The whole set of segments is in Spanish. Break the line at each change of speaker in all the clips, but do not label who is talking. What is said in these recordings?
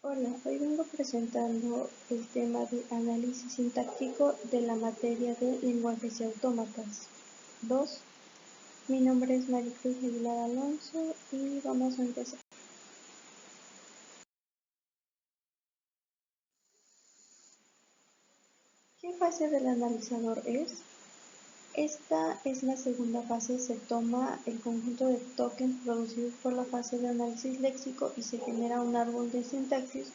Hola, hoy vengo presentando el tema de análisis sintáctico de la materia de lenguajes y autómatas 2. Mi nombre es Maricruz Aguilar Alonso y vamos a empezar. ¿Qué fase del analizador es? Esta es la segunda fase. Se toma el conjunto de tokens producidos por la fase de análisis léxico y se genera un árbol de sintaxis.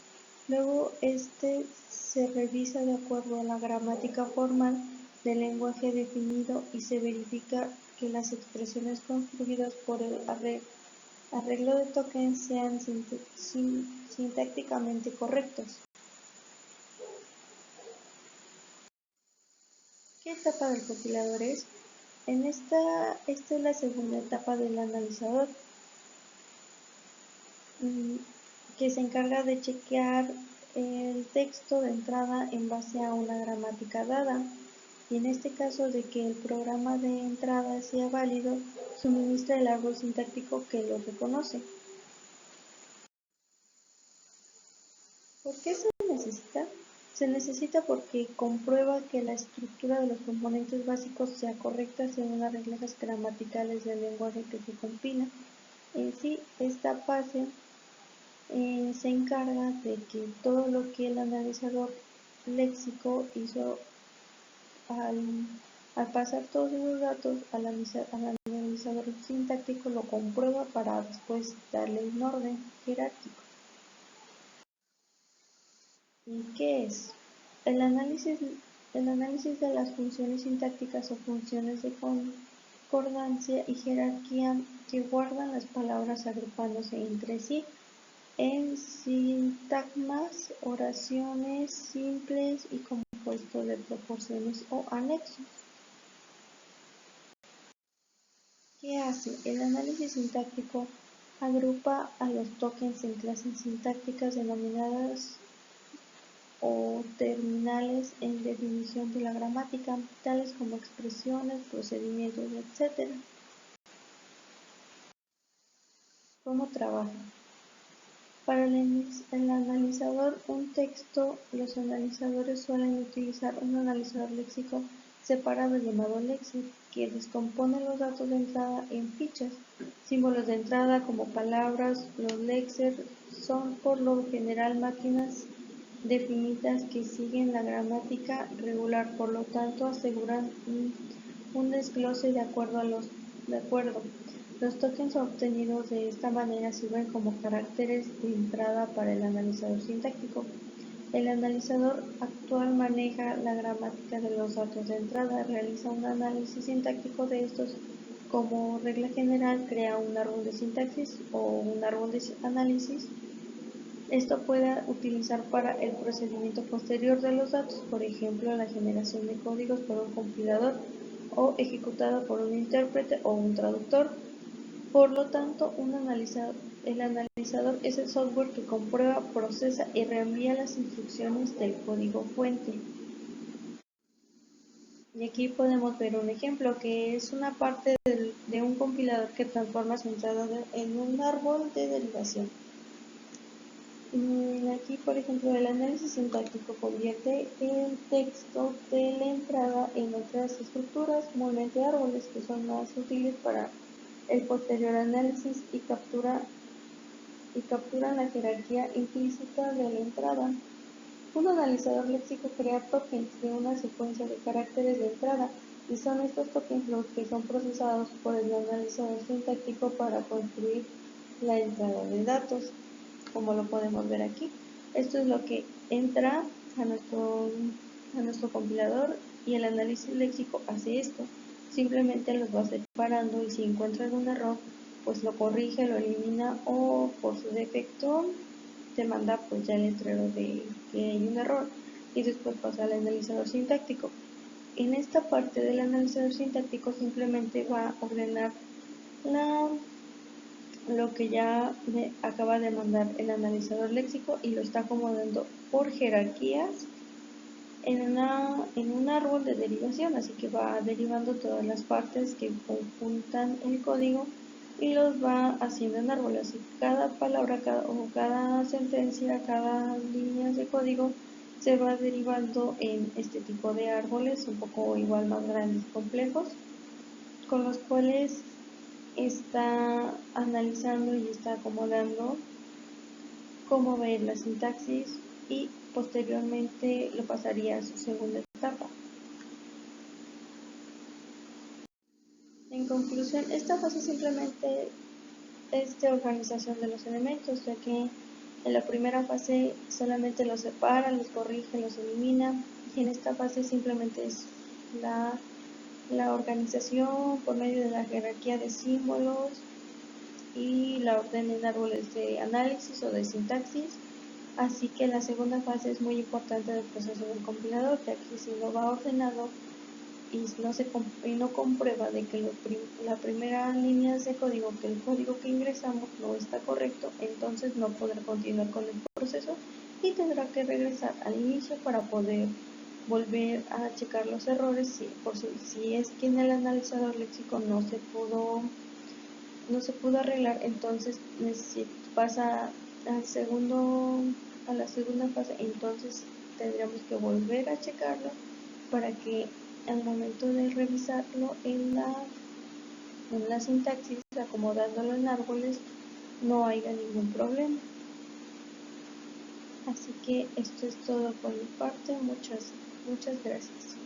Luego este se revisa de acuerdo a la gramática formal del lenguaje definido y se verifica que las expresiones construidas por el arreglo de tokens sean sintácticamente correctos. ¿Qué etapa del compilador es? Esta es la segunda etapa del analizador, que se encarga de chequear el texto de entrada en base a una gramática dada, y en este caso de que el programa de entrada sea válido, suministra el árbol sintáctico que lo reconoce. ¿Por qué se necesita? Se necesita porque comprueba que la estructura de los componentes básicos sea correcta según las reglas gramaticales del lenguaje que se compila. En sí, esta fase se encarga de que todo lo que el analizador léxico hizo al pasar todos los datos al analizador sintáctico, lo comprueba para después darle un orden jerárquico. ¿Y qué es? El análisis de las funciones sintácticas o funciones de concordancia y jerarquía que guardan las palabras agrupándose entre sí en sintagmas, oraciones simples y compuestos de proporciones o anexos. ¿Qué hace? El análisis sintáctico agrupa a los tokens en clases sintácticas denominadas o terminales en definición de la gramática, tales como expresiones, procedimientos, etc. ¿Cómo trabaja? Para el analizador un texto, los analizadores suelen utilizar un analizador léxico separado llamado lexer, que descompone los datos de entrada en fichas. Símbolos de entrada como palabras. Los lexer son por lo general máquinas definidas que siguen la gramática regular, por lo tanto aseguran un desglose de acuerdo. Los tokens obtenidos de esta manera sirven como caracteres de entrada para el analizador sintáctico. El analizador actual maneja la gramática de los datos de entrada, realiza un análisis sintáctico de estos. Como regla general, crea un árbol de sintaxis o un árbol de análisis. Esto puede utilizar para el procedimiento posterior de los datos, por ejemplo, la generación de códigos por un compilador o ejecutada por un intérprete o un traductor. Por lo tanto, el analizador es el software que comprueba, procesa y reenvía las instrucciones del código fuente. Y aquí podemos ver un ejemplo que es una parte de un compilador que transforma su entrada en un árbol de derivación. Aquí, por ejemplo, el análisis sintáctico convierte el texto de la entrada en otras estructuras, comúnmente árboles, que son más útiles para el posterior análisis y capturan la jerarquía implícita de la entrada. Un analizador léxico crea tokens de una secuencia de caracteres de entrada, y son estos tokens los que son procesados por el analizador sintáctico para construir la entrada de datos, como lo podemos ver aquí. Esto es lo que entra a nuestro compilador, y el análisis léxico hace esto. Simplemente los va separando, y si encuentran un error, pues lo corrige, lo elimina, o por su defecto te manda pues ya el letrero de que hay un error, y después pasa al analizador sintáctico. En esta parte del analizador sintáctico simplemente va a ordenar lo que ya me acaba de mandar el analizador léxico, y lo está acomodando por jerarquías en un árbol de derivación, así que va derivando todas las partes que conjuntan el código y los va haciendo en árboles. Y cada palabra o cada sentencia, cada línea de código se va derivando en este tipo de árboles, un poco igual más grandes y complejos, con los cuales está analizando y está acomodando cómo va a ir la sintaxis y posteriormente lo pasaría a su segunda etapa. En conclusión, esta fase simplemente es de organización de los elementos, ya que en la primera fase solamente los separa, los corrige, los elimina, y en esta fase simplemente es la organización por medio de la jerarquía de símbolos y la orden en árboles de análisis o de sintaxis. Así que la segunda fase es muy importante del proceso del compilador, ya que si no va ordenado y no comprueba de que la primera línea de código, que el código que ingresamos no está correcto, entonces no podrá continuar con el proceso y tendrá que regresar al inicio para poder volver a checar los errores si es que en el analizador léxico no se pudo arreglar, entonces pasa a la segunda fase, entonces tendríamos que volver a checarlo para que al momento de revisarlo en la sintaxis, acomodándolo en árboles, no haya ningún problema. Así que esto es todo por mi parte. Muchas gracias.